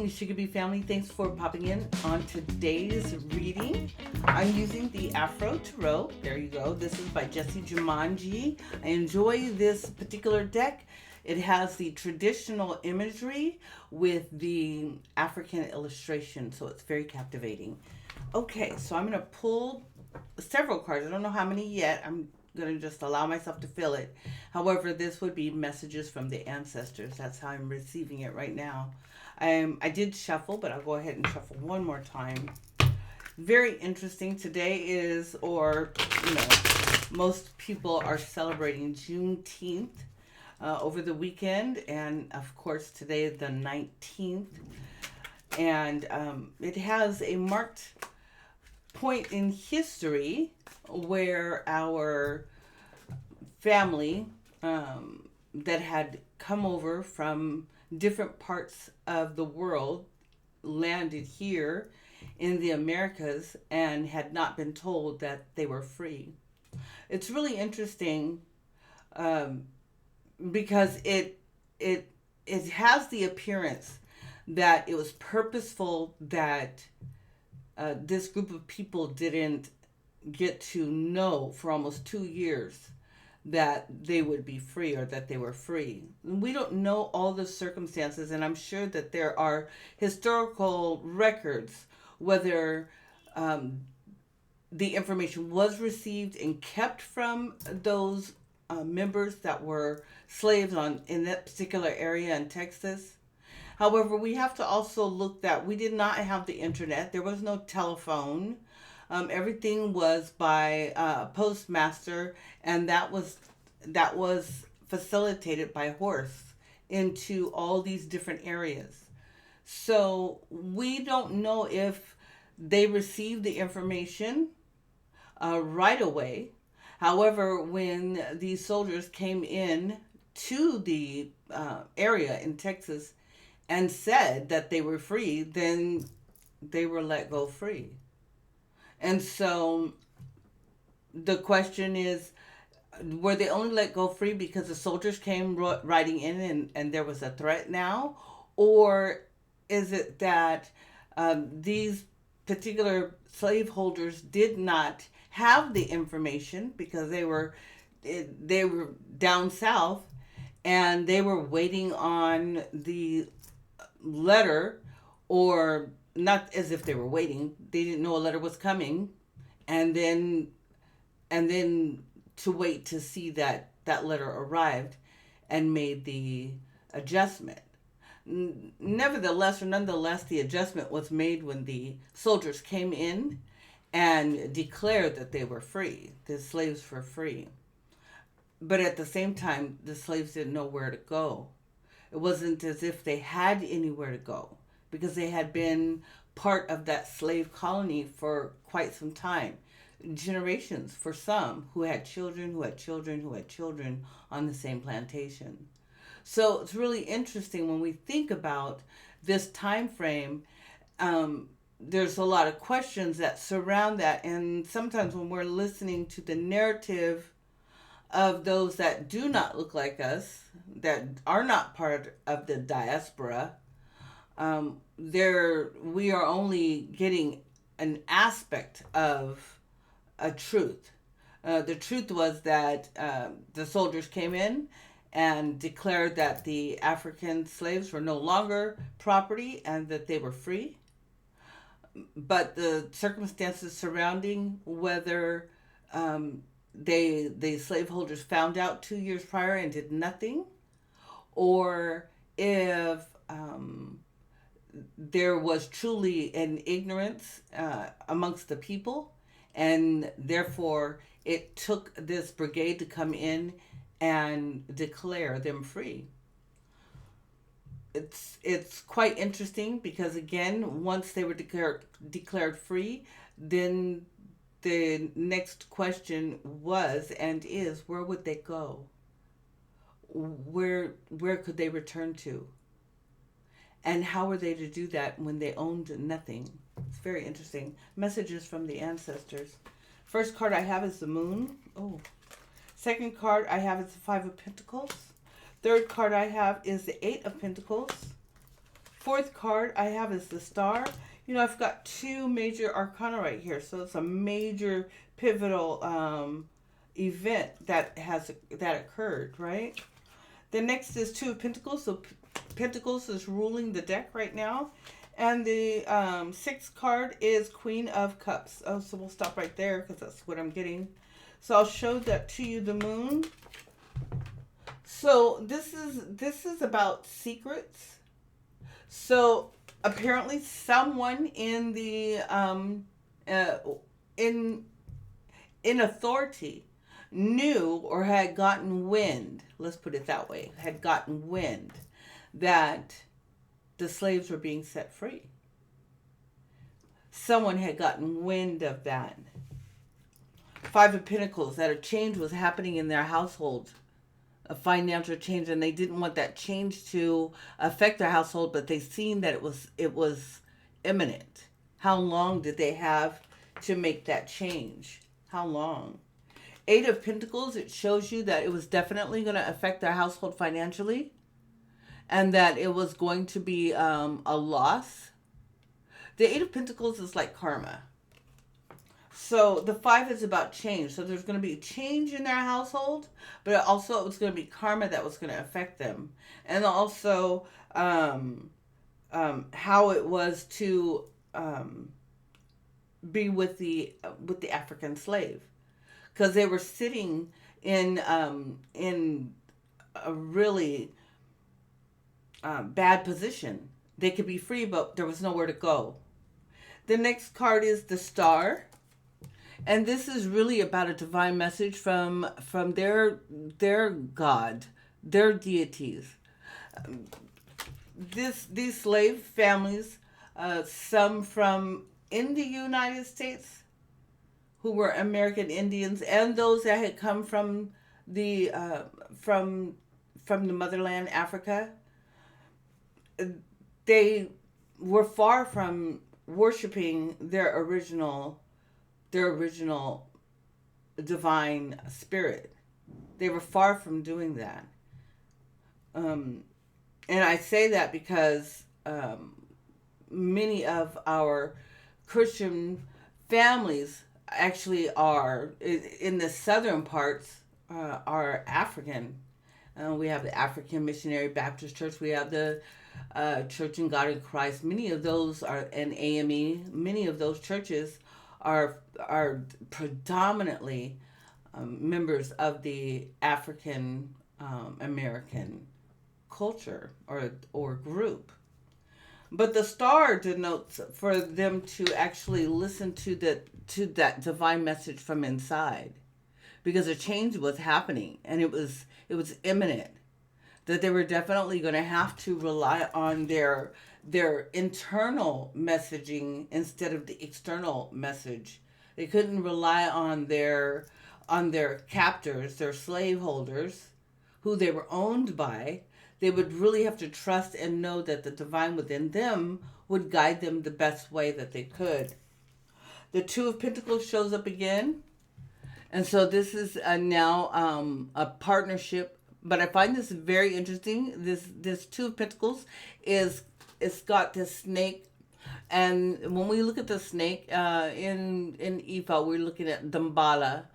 evening, Sugahbee family. Thanks for popping in on today's reading. I'm using the Afro Tarot. There you go. This is by Jessie Jumanji. I enjoy this particular deck. It has the traditional imagery with the African illustration, so it's very captivating. Okay, so I'm going to pull several cards. I don't know how many yet. I'm going to just allow myself to fill it. However, this would be messages from the ancestors. That's how I'm receiving it right now. I did shuffle, but I'll go ahead and shuffle one more time. Very interesting. Today is, most people are celebrating Juneteenth over the weekend. And of course, today is the 19th. And it has a marked point in history where our family that had come over from different parts of the world landed here in the Americas and had not been told that they were free. It's really interesting because it has the appearance that it was purposeful, that this group of people didn't get to know for almost 2 years that they would be free, or that they were free. We don't know all the circumstances, and I'm sure that there are historical records whether the information was received and kept from those members that were slaves in that particular area in Texas. However, we have to also look that we did not have the internet. There was no telephone. Everything was by postmaster, and that was facilitated by horse into all these different areas. So we don't know if they received the information right away. However, when these soldiers came in to the area in Texas and said that they were free, then they were let go free. And so the question is, were they only let go free because the soldiers came riding in and there was a threat now? Or is it that these particular slaveholders did not have the information because they were down south and they were waiting on the letter, or not as if they were waiting, they didn't know a letter was coming, and then to wait to see that letter arrived and made the adjustment. Nonetheless, the adjustment was made when the soldiers came in and declared that they were free, the slaves were free. But at the same time, the slaves didn't know where to go. It wasn't as if they had anywhere to go, because they had been part of that slave colony for quite some time. Generations for some, who had children, who had children, who had children on the same plantation. So it's really interesting when we think about this time frame. There's a lot of questions that surround that, and sometimes when we're listening to the narrative of those that do not look like us, that are not part of the diaspora, we are only getting an aspect of a truth. The truth was that the soldiers came in and declared that the African slaves were no longer property and that they were free. But the circumstances surrounding whether the slaveholders found out 2 years prior and did nothing, or if there was truly an ignorance amongst the people, and therefore it took this brigade to come in and declare them free. It's quite interesting because, again, once they were declared free, then the next question was and is, where would they go? Where could they return to? And how were they to do that when they owned nothing? It's very interesting. Messages from the ancestors. First card I have is the Moon. Oh. Second card I have is the Five of Pentacles. Third card I have is the Eight of Pentacles. Fourth card I have is the Star. You know, I've got two major arcana right here, so it's a major pivotal event that occurred, right? The next is Two of Pentacles. So Pentacles is ruling the deck right now. And the sixth card is Queen of Cups. Oh, so we'll stop right there because that's what I'm getting. So I'll show that to you, the Moon. So this is about secrets. So apparently someone in the in authority knew or had gotten wind, let's put it that way, had gotten wind that the slaves were being set free. Someone had gotten wind of that. Five of Pentacles, that a change was happening in their household, a financial change, and they didn't want that change to affect their household, but they seen that it was imminent. How long did they have to make that change? How long? Eight of Pentacles, it shows you that it was definitely going to affect their household financially, and that it was going to be a loss. The Eight of Pentacles is like karma. So the five is about change. So there's going to be change in their household, but also it was going to be karma that was going to affect them. And also how it was to be with the African slave. Because they were sitting in a really bad position. They could be free, but there was nowhere to go. The next card is the Star. And this is really about a divine message from their God, their deities. These slave families, some from in the United States, who were American Indians, and those that had come from the motherland, Africa, they were far from worshiping their original divine spirit. They were far from doing that. And I say that because many of our Christian families actually are, in the southern parts, are African. We have the African Missionary Baptist Church. We have the Church in God in Christ. Many of those are, and AME, many of those churches are predominantly members of the African American culture or group. But the Star denotes for them to actually listen to that divine message from inside, because a change was happening and it was imminent, that they were definitely going to have to rely on their internal messaging instead of the external message. They couldn't rely on their captors, their slaveholders, who they were owned by. They would really have to trust and know that the divine within them would guide them the best way that they could. The Two of Pentacles shows up again. And so this is now a partnership. But I find this very interesting. This Two of Pentacles it's got this snake. And when we look at the snake in Ifa, we're looking at Dambala.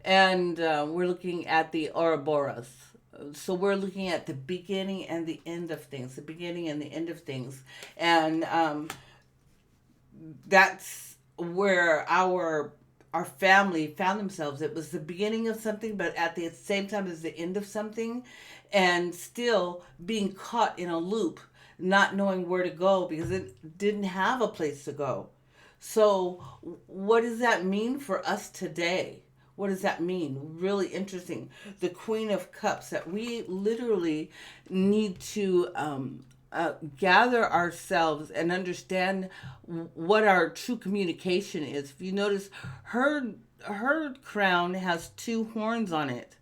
And we're looking at the Ouroboros. So we're looking at the beginning and the end of things, the beginning and the end of things. And that's where our family found themselves. It was the beginning of something, but at the same time as the end of something, and still being caught in a loop, not knowing where to go because it didn't have a place to go. So what does that mean for us today? What does that mean? Really interesting. The Queen of Cups, that we literally need to gather ourselves and understand what our true communication is. If you notice, her crown has two horns on it.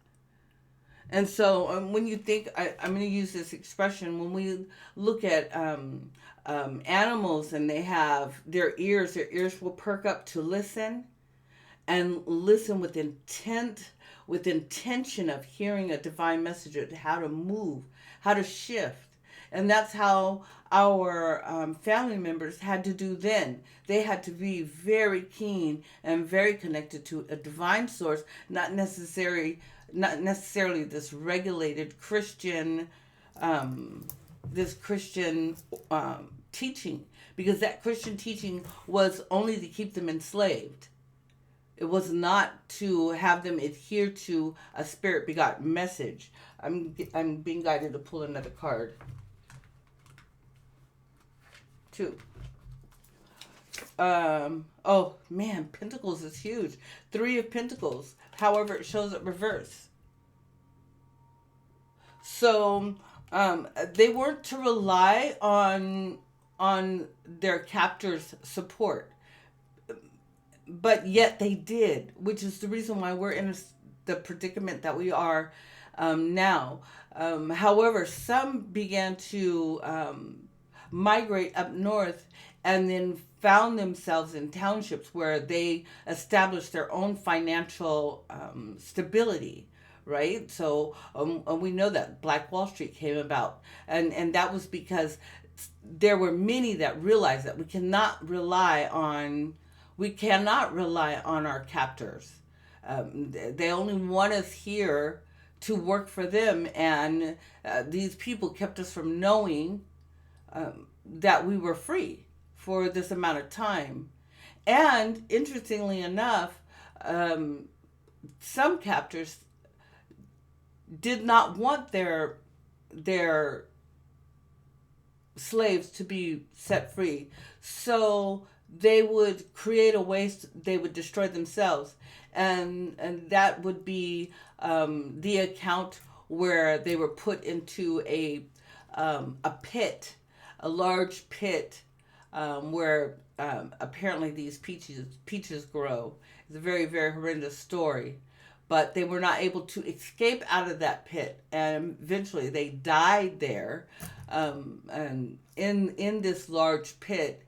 And so when you think, I'm going to use this expression, when we look at animals and they have their ears will perk up to listen. And listen with intention of hearing a divine message of how to move, how to shift. And that's how our family members had to do then. They had to be very keen and very connected to a divine source, not necessarily this regulated Christian, um, this Christian teaching, because that Christian teaching was only to keep them enslaved. It was not to have them adhere to a spirit begot message. I'm being guided to pull another card. Two. Oh man, Pentacles is huge. Three of Pentacles. However, it shows it reverse. So they weren't to rely on their captor's support, but yet they did, which is the reason why we're in the predicament that we are now. However, some began to migrate up north and then found themselves in townships where they established their own financial stability, right? So we know that Black Wall Street came about, and that was because there were many that realized that we cannot rely on our captors. They only want us here to work for them, and these people kept us from knowing that we were free for this amount of time. And interestingly enough, some captors did not want their slaves to be set free, so they would create a waste. They would destroy themselves, and that would be the account where they were put into a pit, a large pit, where apparently these peaches grow. It's a very, very horrendous story, but they were not able to escape out of that pit, and eventually they died there, and in this large pit,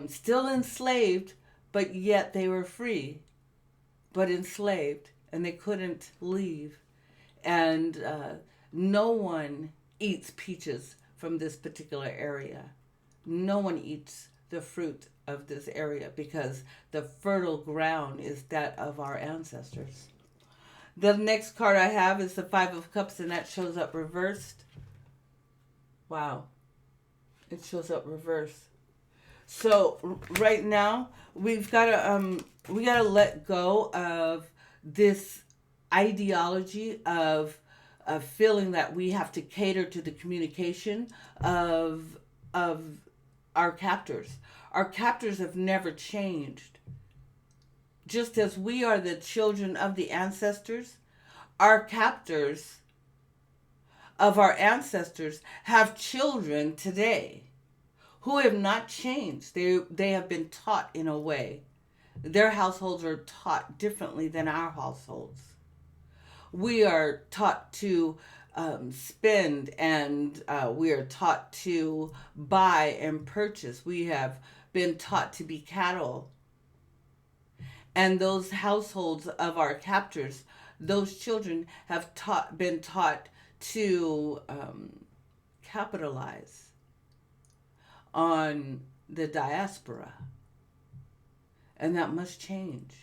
still enslaved, but yet they were free, but enslaved, and they couldn't leave. And no one eats peaches from this particular area. No one eats the fruit of this area because the fertile ground is that of our ancestors. The next card I have is the Five of Cups, and that shows up reversed. Wow. It shows up reversed. So right now we gotta let go of this ideology of feeling that we have to cater to the communication of our captors. Our captors have never changed. Just as we are the children of the ancestors, our captors of our ancestors have children today who have not changed. They have been taught in a way. Their households are taught differently than our households. We are taught to spend, and we are taught to buy and purchase. We have been taught to be cattle. And those households of our captors, those children have been taught to capitalize on the diaspora. And that must change.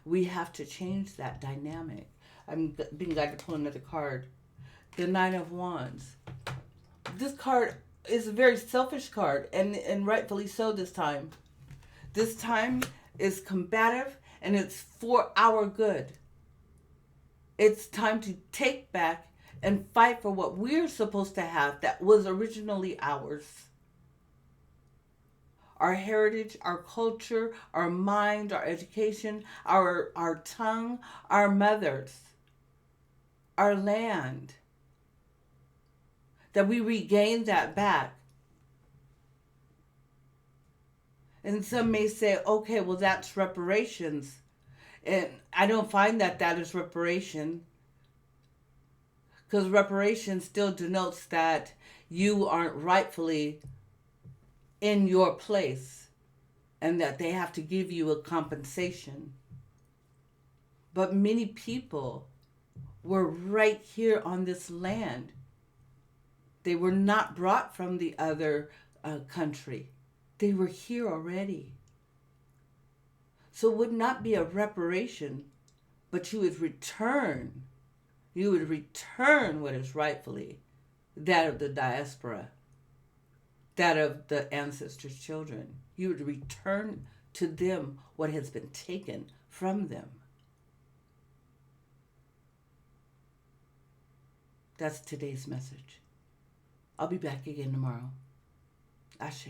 We have to change that dynamic. I'm being guided to pull another card. The Nine of Wands. This card is a very selfish card, and rightfully so this time. This time is combative, and it's for our good. It's time to take back and fight for what we're supposed to have that was originally ours. Our heritage, our culture, our mind, our education, our tongue, our mothers, our land. That we regain that back. And some may say, okay, well, that's reparations. And I don't find that is reparation. Because reparation still denotes that you aren't rightfully in your place and that they have to give you a compensation. But many people were right here on this land. They were not brought from the other country. They were here already. So it would not be a reparation, but you would return. You would return what is rightfully that of the diaspora, that of the ancestors' children. You would return to them what has been taken from them. That's today's message. I'll be back again tomorrow. Ashe.